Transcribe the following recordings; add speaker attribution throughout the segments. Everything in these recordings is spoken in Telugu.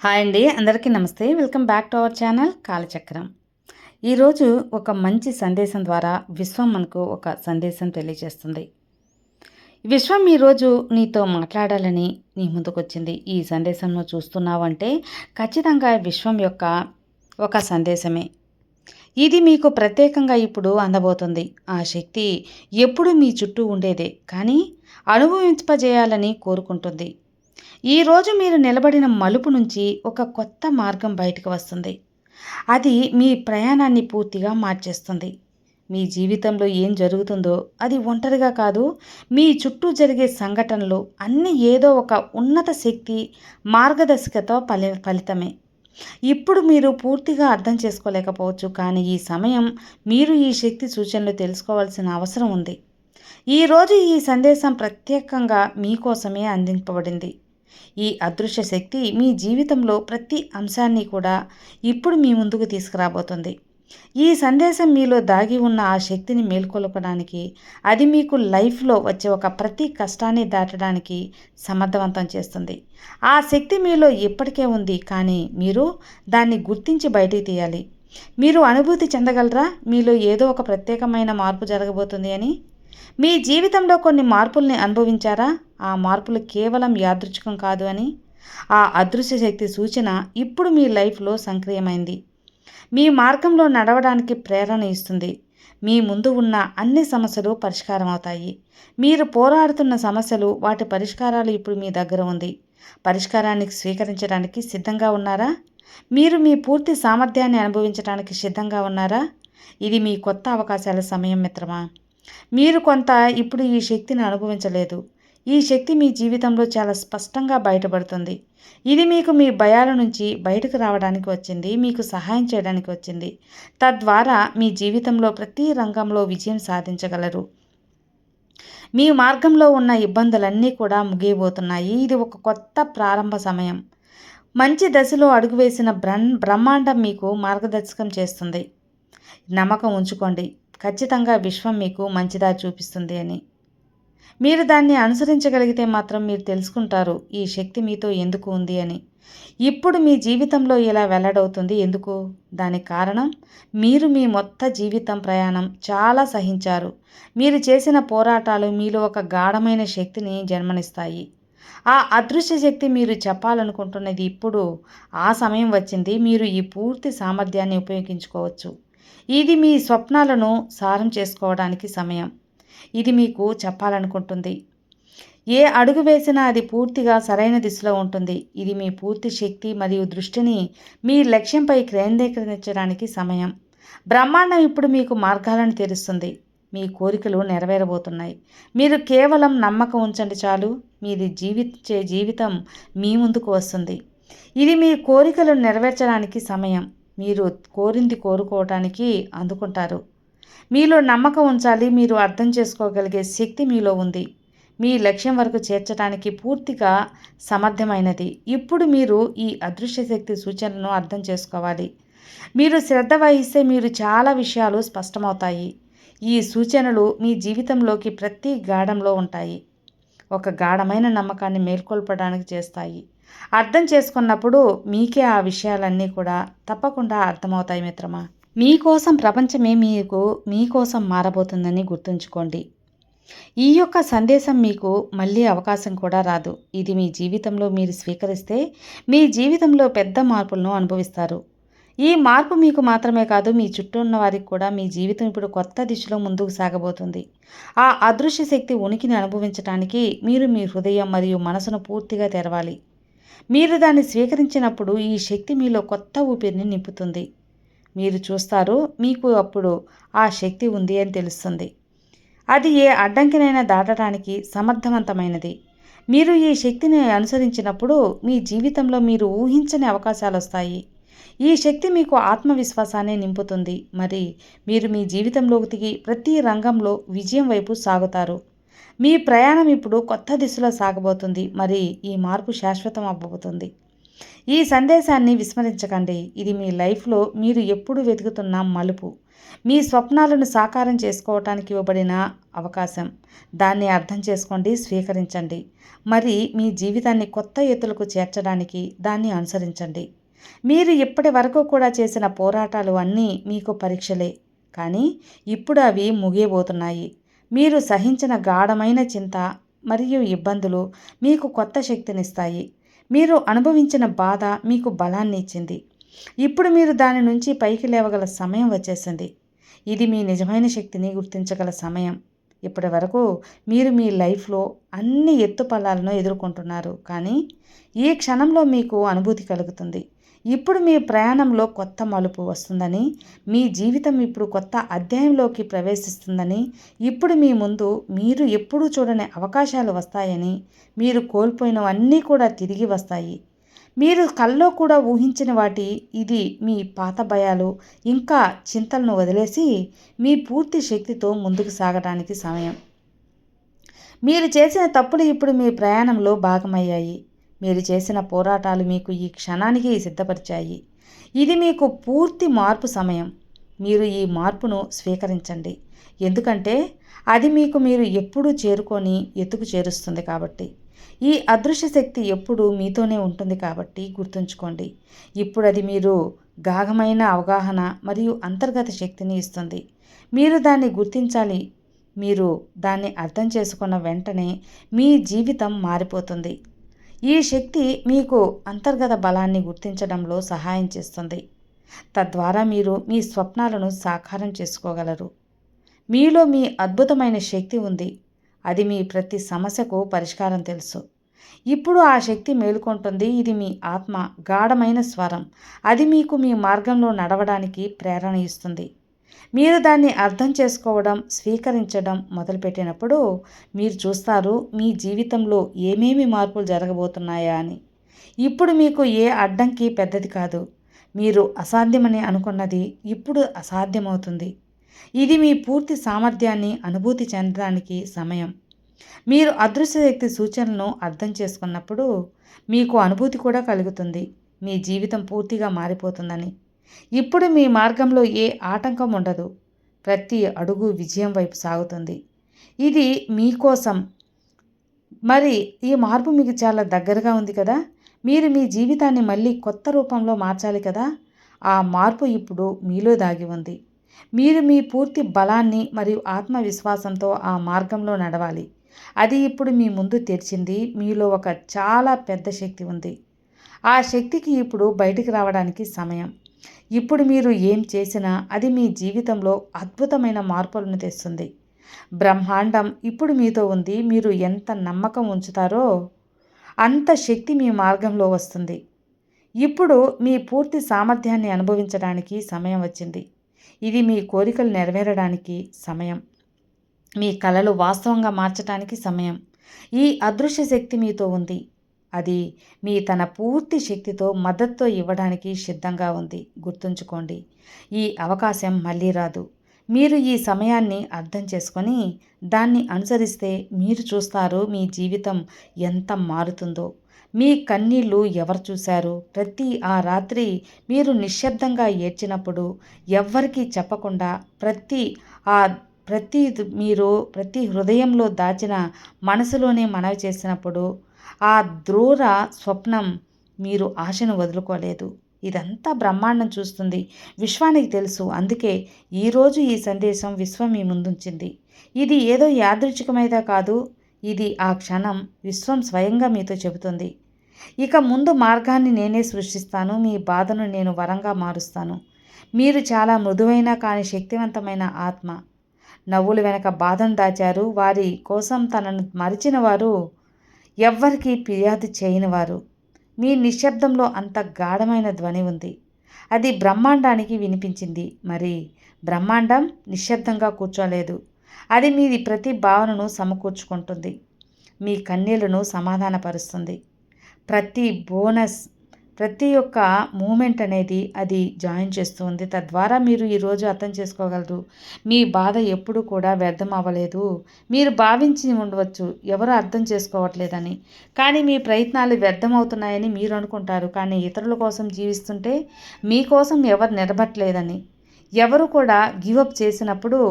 Speaker 1: హాయ్ అండి, అందరికీ నమస్తే. Welcome back to our channel Kalachakram. ఈరోజు ఒక మంచి సందేశం ద్వారా విశ్వం మనకు ఒక సందేశం తెలియజేస్తుంది. విశ్వం ఈరోజు నీతో మాట్లాడాలని నీ ముందుకొచ్చింది. ఈ సందేశం నువ్వు చూస్తున్నావంటే ఖచ్చితంగా విశ్వం యొక్క ఒక సందేశమే. ఇది మీకు ప్రత్యేకంగా ఇప్పుడు అందబోతుంది. ఆ శక్తి ఎప్పుడు మీ చుట్టూ ఉండేదే, కానీ అనుభవింపజేయాలని కోరుకుంటుంది. ఈరోజు మీరు నిలబడిన మలుపు నుంచి ఒక కొత్త మార్గం బయటకు వస్తుంది. అది మీ ప్రయాణాన్ని పూర్తిగా మార్చేస్తుంది. మీ జీవితంలో ఏం జరుగుతుందో అది ఒంటరిగా కాదు, మీ చుట్టూ జరిగే సంఘటనలు అన్నీ ఏదో ఒక ఉన్నత శక్తి మార్గదర్శకత ఫలితమే. ఇప్పుడు మీరు పూర్తిగా అర్థం చేసుకోలేకపోవచ్చు, కానీ ఈ సమయం మీరు ఈ శక్తి సూచనలు తెలుసుకోవాల్సిన అవసరం ఉంది. ఈరోజు ఈ సందేశం ప్రత్యేకంగా మీకోసమే అందింపబడింది. ఈ అదృశ్య శక్తి మీ జీవితంలో ప్రతి అంశాన్ని కూడా ఇప్పుడు మీ ముందుకు తీసుకురాబోతుంది. ఈ సందేశం మీలో దాగి ఉన్న ఆ శక్తిని మేల్కొల్పడానికి, అది మీకు లైఫ్లో వచ్చే ఒక ప్రతి కష్టాన్ని దాటడానికి సమర్థవంతం చేస్తుంది. ఆ శక్తి మీలో ఇప్పటికే ఉంది, కానీ మీరు దాన్ని గుర్తించి బయటికి తీయాలి. మీరు అనుభూతి చెందగలరా మీలో ఏదో ఒక ప్రత్యేకమైన మార్పు జరగబోతుంది అని? మీ జీవితంలో కొన్ని మార్పుల్ని అనుభవించారా? ఆ మార్పులు కేవలం యాదృచ్ఛికం కాదు అని. ఆ అదృశ్య శక్తి సూచన ఇప్పుడు మీ లైఫ్లో సక్రియమైంది. మీ మార్గంలో నడవడానికి ప్రేరణ ఇస్తుంది. మీ ముందు ఉన్న అన్ని సమస్యలు పరిష్కారం అవుతాయి. మీరు పోరాడుతున్న సమస్యలు, వాటి పరిష్కారాలు ఇప్పుడు మీ దగ్గర ఉంది. పరిష్కారాన్ని స్వీకరించడానికి సిద్ధంగా ఉన్నారా? మీరు మీ పూర్తి సామర్థ్యాన్ని అనుభవించడానికి సిద్ధంగా ఉన్నారా? ఇది మీ కొత్త అవకాశాల సమయం మిత్రమా. మీరు కొంత ఇప్పుడు ఈ శక్తిని అనుభవించలేదు. ఈ శక్తి మీ జీవితంలో చాలా స్పష్టంగా బయటపడుతుంది. ఇది మీకు మీ భయాల నుంచి బయటకు రావడానికి వచ్చింది, మీకు సహాయం చేయడానికి వచ్చింది. తద్వారా మీ జీవితంలో ప్రతి రంగంలో విజయం సాధించగలరు. మీ మార్గంలో ఉన్న ఇబ్బందులన్నీ కూడా ముగియబోతున్నాయి. ఇది ఒక కొత్త ప్రారంభ సమయం. మంచి దశలో అడుగువేసిన బ్రహ్మాండం మీకు మార్గదర్శకం చేస్తుంది. నమ్మకం ఉంచుకోండి, ఖచ్చితంగా విశ్వం మీకు మంచిదా చూపిస్తుంది అని. మీరు దాన్ని అనుసరించగలిగితే మాత్రం మీరు తెలుసుకుంటారు ఈ శక్తి మీతో ఎందుకు ఉంది అని. ఇప్పుడు మీ జీవితంలో ఇలా వెల్లడవుతుంది ఎందుకు? దానికి కారణం, మీరు మీ మొత్తం జీవితం ప్రయాణం చాలా సహించారు. మీరు చేసిన పోరాటాలు మీలో ఒక గాఢమైన శక్తిని జన్మనిస్తాయి. ఆ అదృశ్య శక్తి మీరు చెప్పాలనుకుంటున్నది ఇప్పుడు ఆ సమయం వచ్చింది. మీరు ఈ పూర్తి సామర్థ్యాన్ని ఉపయోగించుకోవచ్చు. ఇది మీ స్వప్నాలను సారం చేసుకోవడానికి సమయం. ఇది మీకు చెప్పాలనుకుంటుంది. ఏ అడుగు వేసినా అది పూర్తిగా సరైన దిశలో ఉంటుంది. ఇది మీ పూర్తి శక్తి మరియు దృష్టిని మీ లక్ష్యంపై కేంద్రీకరించడానికి సమయం. బ్రహ్మాండం ఇప్పుడు మీకు మార్గాలను తెరుస్తుంది. మీ కోరికలు నెరవేరబోతున్నాయి. మీరు కేవలం నమ్మకం ఉంచండి చాలు. మీది జీవించే జీవితం మీ ముందుకు వస్తుంది. ఇది మీ కోరికలను నెరవేర్చడానికి సమయం. మీరు కోరింది కోరుకోవటానికి అందుకుంటారు. మీలో నమ్మకం ఉంచాలి. మీరు అర్థం చేసుకోగలిగే శక్తి మీలో ఉంది. మీ లక్ష్యం వరకు చేర్చడానికి పూర్తిగా సమర్థమైనది. ఇప్పుడు మీరు ఈ అదృశ్య శక్తి సూచనలను అర్థం చేసుకోవాలి. మీరు శ్రద్ధ వహిస్తే మీరు చాలా విషయాలు స్పష్టమవుతాయి. ఈ సూచనలు మీ జీవితంలోకి ప్రతి గాఢంలో ఉంటాయి. ఒక గాఢమైన నమ్మకాన్ని మేల్కొల్పడానికి చేస్తాయి. అర్థం చేసుకున్నప్పుడు మీకే ఆ విషయాలన్నీ కూడా తప్పకుండా అర్థమవుతాయి మిత్రమా. మీకోసం ప్రపంచమే మీకోసం మారబోతుందని గుర్తుంచుకోండి. ఈ యొక్క సందేశం మీకు మళ్ళీ అవకాశం కూడా రాదు. ఇది మీ జీవితంలో మీరు స్వీకరిస్తే మీ జీవితంలో పెద్ద మార్పులను అనుభవిస్తారు. ఈ మార్పు మీకు మాత్రమే కాదు, మీ చుట్టూ ఉన్న వారికి కూడా. మీ జీవితం ఇప్పుడు కొత్త దిశలో ముందుకు సాగబోతుంది. ఆ అదృశ్య శక్తి ఉనికిని అనుభవించడానికి మీరు మీ హృదయం మరియు మనసును పూర్తిగా తెరవాలి. మీరు దాన్ని స్వీకరించినప్పుడు ఈ శక్తి మీలో కొత్త ఊపిరిని నింపుతుంది. మీరు చూస్తారు, మీకు అప్పుడు ఆ శక్తి ఉంది అని తెలుస్తుంది. అది ఏ అడ్డంకినైనా దాటడానికి సమర్థవంతమైనది. మీరు ఈ శక్తిని అనుసరించినప్పుడు మీ జీవితంలో మీరు ఊహించని అవకాశాలు వస్తాయి. ఈ శక్తి మీకు ఆత్మవిశ్వాసాన్ని నింపుతుంది. మరి మీరు మీ జీవితంలోకి ప్రతి రంగంలో విజయం వైపు సాగుతారు. మీ ప్రయాణం ఇప్పుడు కొత్త దిశలో సాగబోతుంది. మరి ఈ మార్పు శాశ్వతం అవ్వబోతుంది. ఈ సందేశాన్ని విస్మరించకండి. ఇది మీ లైఫ్లో మీరు ఎప్పుడు వెతుకుతున్న మలుపు. మీ స్వప్నాలను సాకారం చేసుకోవటానికి ఇవ్వబడిన అవకాశం. దాన్ని అర్థం చేసుకోండి, స్వీకరించండి. మరి మీ జీవితాన్ని కొత్త ఎత్తులకు చేర్చడానికి దాన్ని అనుసరించండి. మీరు ఇప్పటి వరకు కూడా చేసిన పోరాటాలు అన్నీ మీకు పరీక్షలే, కానీ ఇప్పుడు అవి ముగియబోతున్నాయి. మీరు సహించిన గాఢమైన చింత మరియు ఇబ్బందులు మీకు కొత్త శక్తినిస్తాయి. మీరు అనుభవించిన బాధ మీకు బలాన్ని ఇచ్చింది. ఇప్పుడు మీరు దాని నుంచి పైకి లేవగల సమయం వచ్చేసింది. ఇది మీ నిజమైన శక్తిని గుర్తించగల సమయం. ఇప్పటి వరకు మీరు మీ లైఫ్లో అన్ని ఎత్తుపల్లాలను ఎదుర్కొంటున్నారు, కానీ ఈ క్షణంలో మీకు అనుభూతి కలుగుతుంది. ఇప్పుడు మీ ప్రయాణంలో కొత్త మలుపు వస్తుందని, మీ జీవితం ఇప్పుడు కొత్త అధ్యాయంలోకి ప్రవేశిస్తుందని, ఇప్పుడు మీ ముందు మీరు ఎప్పుడూ చూడని అవకాశాలు వస్తాయని, మీరు కోల్పోయినవన్నీ కూడా తిరిగి వస్తాయి. మీరు కల్లో కూడా ఊహించిన వాటి ఇది మీ పాత భయాలు ఇంకా చింతలను వదిలేసి మీ పూర్తి శక్తితో ముందుకు సాగడానికి సమయం. మీరు చేసిన తప్పులు ఇప్పుడు మీ ప్రయాణంలో భాగమయ్యాయి. మీరు చేసిన పోరాటాలు మీకు ఈ క్షణానికి సిద్ధపరిచాయి. ఇది మీకు పూర్తి మార్పు సమయం. మీరు ఈ మార్పును స్వీకరించండి, ఎందుకంటే అది మీకు మీరు ఎప్పుడూ చేరుకొని ఎత్తుకు చేరుస్తుంది కాబట్టి. ఈ అదృశ్య శక్తి ఎప్పుడూ మీతోనే ఉంటుంది కాబట్టి గుర్తుంచుకోండి. ఇప్పుడు అది మీరు గాఢమైన అవగాహన మరియు అంతర్గత శక్తిని ఇస్తుంది. మీరు దాన్ని గుర్తించాలి. మీరు దాన్ని అర్థం చేసుకున్న వెంటనే మీ జీవితం మారిపోతుంది. ఈ శక్తి మీకు అంతర్గత బలాన్ని గుర్తించడంలో సహాయం చేస్తుంది. తద్వారా మీరు మీ స్వప్నాలను సాకారం చేసుకోగలరు. మీలో మీ అద్భుతమైన శక్తి ఉంది. అది మీ ప్రతి సమస్యకు పరిష్కారం తెలుసు. ఇప్పుడు ఆ శక్తి మేలుకొంటుంది. ఇది మీ ఆత్మ గాఢమైన స్వరం. అది మీకు మీ మార్గంలో నడవడానికి ప్రేరణ ఇస్తుంది. మీరు దాన్ని అర్థం చేసుకోవడం, స్వీకరించడం మొదలుపెట్టినప్పుడు మీరు చూస్తారు మీ జీవితంలో ఏమేమి మార్పులు జరగబోతున్నాయా అని. ఇప్పుడు మీకు ఏ అడ్డంకి పెద్దది కాదు. మీరు అసాధ్యమని అనుకున్నది ఇప్పుడు అసాధ్యమవుతుంది. ఇది మీ పూర్తి సామర్థ్యాన్ని అనుభూతి చెందడానికి సమయం. మీరు అదృశ్య శక్తి సూచనలను అర్థం చేసుకున్నప్పుడు మీకు అనుభూతి కూడా కలుగుతుంది. మీ జీవితం పూర్తిగా మారిపోతుందని. ఇప్పుడు మీ మార్గంలో ఏ ఆటంకం ఉండదు. ప్రతి అడుగు విజయం వైపు సాగుతుంది. ఇది మీకోసం. మరి ఈ మార్పు మీకు చాలా దగ్గరగా ఉంది కదా. మీరు మీ జీవితాన్ని మళ్ళీ కొత్త రూపంలో మార్చాలి కదా. ఆ మార్పు ఇప్పుడు మీలో దాగి ఉంది. మీరు మీ పూర్తి బలాన్ని మరియు ఆత్మవిశ్వాసంతో ఆ మార్గంలో నడవాలి. అది ఇప్పుడు మీ ముందు తెరిచింది. మీలో ఒక చాలా పెద్ద శక్తి ఉంది. ఆ శక్తికి ఇప్పుడు బయటికి రావడానికి సమయం. ఇప్పుడు మీరు ఏం చేసినా అది మీ జీవితంలో అద్భుతమైన మార్పులను తెస్తుంది. బ్రహ్మాండం ఇప్పుడు మీతో ఉంది. మీరు ఎంత నమ్మకం ఉంచుతారో అంత శక్తి మీ మార్గంలో వస్తుంది. ఇప్పుడు మీ పూర్తి సామర్థ్యాన్ని అనుభవించడానికి సమయం వచ్చింది. ఇది మీ కోరికలు నెరవేరడానికి సమయం. మీ కలలు వాస్తవంగా మార్చడానికి సమయం. ఈ అదృశ్య శక్తి మీతో ఉంది. అది మీ తన పూర్తి శక్తితో మద్దతు ఇవ్వడానికి సిద్ధంగా ఉంది. గుర్తుంచుకోండి, ఈ అవకాశం మళ్ళీ రాదు. మీరు ఈ సమయాన్ని అర్థం చేసుకొని దాన్ని అనుసరిస్తే మీరు చూస్తారు మీ జీవితం ఎంత మారుతుందో. మీ కన్నీళ్ళు ఎవరు చూశారు? ఆ రాత్రి మీరు నిశ్శబ్దంగా ఏడ్చినప్పుడు, ఎవ్వరికీ చెప్పకుండా ప్రతి హృదయంలో దాచిన మనసులోనే మనవి చేసినప్పుడు, ఆ ద్రూర స్వప్నం మీరు ఆశను వదులుకోలేదు. ఇదంతా బ్రహ్మాండం చూస్తుంది. విశ్వానికి తెలుసు. అందుకే ఈరోజు ఈ సందేశం విశ్వం మీ ముందుంచింది. ఇది ఏదో యాదృచ్ఛికమైదా కాదు. ఇది ఆ క్షణం విశ్వం స్వయంగా మీతో చెబుతుంది. ఇక ముందు మార్గాన్ని నేనే సృష్టిస్తాను. మీ బాధను నేను వరంగా మారుస్తాను. మీరు చాలా మృదువైన కానీ శక్తివంతమైన ఆత్మ. నవ్వుల వెనక బాధను దాచారు. వారి కోసం తనను మరిచిన వారు, ఎవ్వరికీ ఫిర్యాదు చేయనివారు. మీ నిశ్శబ్దంలో అంత గాఢమైన ధ్వని ఉంది. అది బ్రహ్మాండానికి వినిపించింది. మరి బ్రహ్మాండం నిశ్శబ్దంగా కూర్చోలేదు. అది మీది ప్రతి భావనను సమకూర్చుకుంటుంది. మీ కన్నీళ్లను సమాధానపరుస్తుంది. ప్రతి ఒక్క మూమెంట్ అనేది అది జాయిన్ చేస్తుంది. తద్వారా మీరు ఈరోజు అర్థం చేసుకోగలరు. మీ బాధ ఎప్పుడు కూడా వ్యర్థం అవ్వలేదు. మీరు భావించి ఉండవచ్చు ఎవరు అర్థం చేసుకోవట్లేదని. కానీ మీ ప్రయత్నాలు వ్యర్థమవుతున్నాయని మీరు అనుకుంటారు. కానీ ఇతరుల కోసం జీవిస్తుంటే మీకోసం ఎవరు నిలబడట్లేదని. ఎవరు కూడా గివ్ అప్ చేసినప్పుడు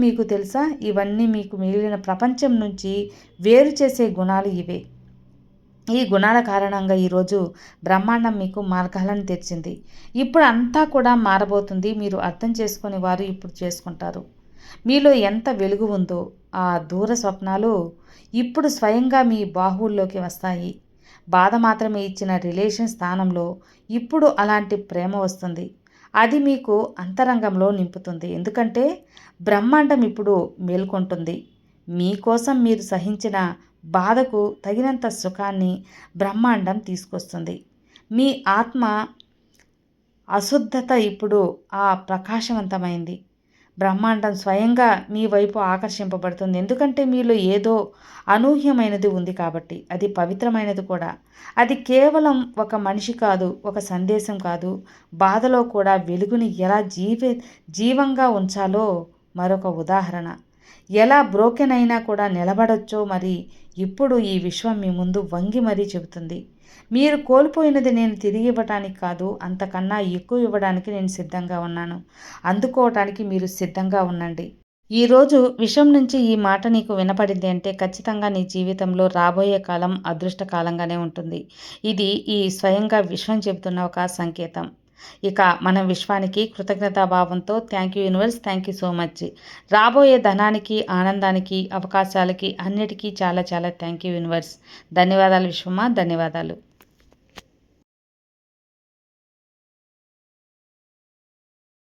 Speaker 1: మీకు తెలుసా, ఇవన్నీ మీకు మిగిలిన ప్రపంచం నుంచి వేరు చేసే గుణాలు ఇవే. ఈ గుణాల కారణంగా ఈరోజు బ్రహ్మాండం మీకు మార్గాలను తెచ్చింది. ఇప్పుడు అంతా కూడా మారబోతుంది. మీరు అర్థం చేసుకుని వారు ఇప్పుడు చేసుకుంటారు. మీలో ఎంత వెలుగు ఉందో ఆ దూర స్వప్నాలు ఇప్పుడు స్వయంగా మీ బాహువుల్లోకి వస్తాయి. బాధ మాత్రమే ఇచ్చిన రిలేషన్ స్థానంలో ఇప్పుడు అలాంటి ప్రేమ వస్తుంది. అది మీకు అంతరంగంలో నింపుతుంది. ఎందుకంటే బ్రహ్మాండం ఇప్పుడు మేల్కొంటుంది. మీకోసం మీరు సహించిన బాధకు తగినంత సుఖాన్ని బ్రహ్మాండం తీసుకొస్తుంది. మీ ఆత్మ అశుద్ధత ఇప్పుడు ఆ ప్రకాశవంతమైంది. బ్రహ్మాండం స్వయంగా మీ వైపు ఆకర్షింపబడుతుంది. ఎందుకంటే మీలో ఏదో అనూహ్యమైనది ఉంది కాబట్టి. అది పవిత్రమైనది కూడా. అది కేవలం ఒక మనిషి కాదు, ఒక సందేశం కాదు. బాధలో కూడా వెలుగుని ఎలా జీవంగా ఉంచాలో మరొక ఉదాహరణ. ఎలా బ్రోకెన్ అయినా కూడా నిలబడొచ్చో మరి ఇప్పుడు ఈ విశ్వం మీ ముందు వంగి మరీ చెబుతుంది. మీరు కోల్పోయినది నేను తిరిగి ఇవ్వటానికి కాదు, అంతకన్నా ఎక్కువ ఇవ్వడానికి నేను సిద్ధంగా ఉన్నాను. అందుకోవటానికి మీరు సిద్ధంగా ఉండండి. ఈరోజు విశ్వం నుంచి ఈ మాట నీకు వినపడింది అంటే ఖచ్చితంగా నీ జీవితంలో రాబోయే కాలం అదృష్టకాలంగానే ఉంటుంది. ఇది ఈ స్వయంగా విశ్వం చెబుతున్న ఒక సంకేతం. ఇక మనం విశ్వానికి కృతజ్ఞతాభావంతో thank you universe, thank you so much. రాబోయే ధనానికి, ఆనందానికి, అవకాశాలకి అన్నిటికీ చాలా చాలా థ్యాంక్ యూ యూనివర్స్. ధన్యవాదాలు విశ్వమా, ధన్యవాదాలు.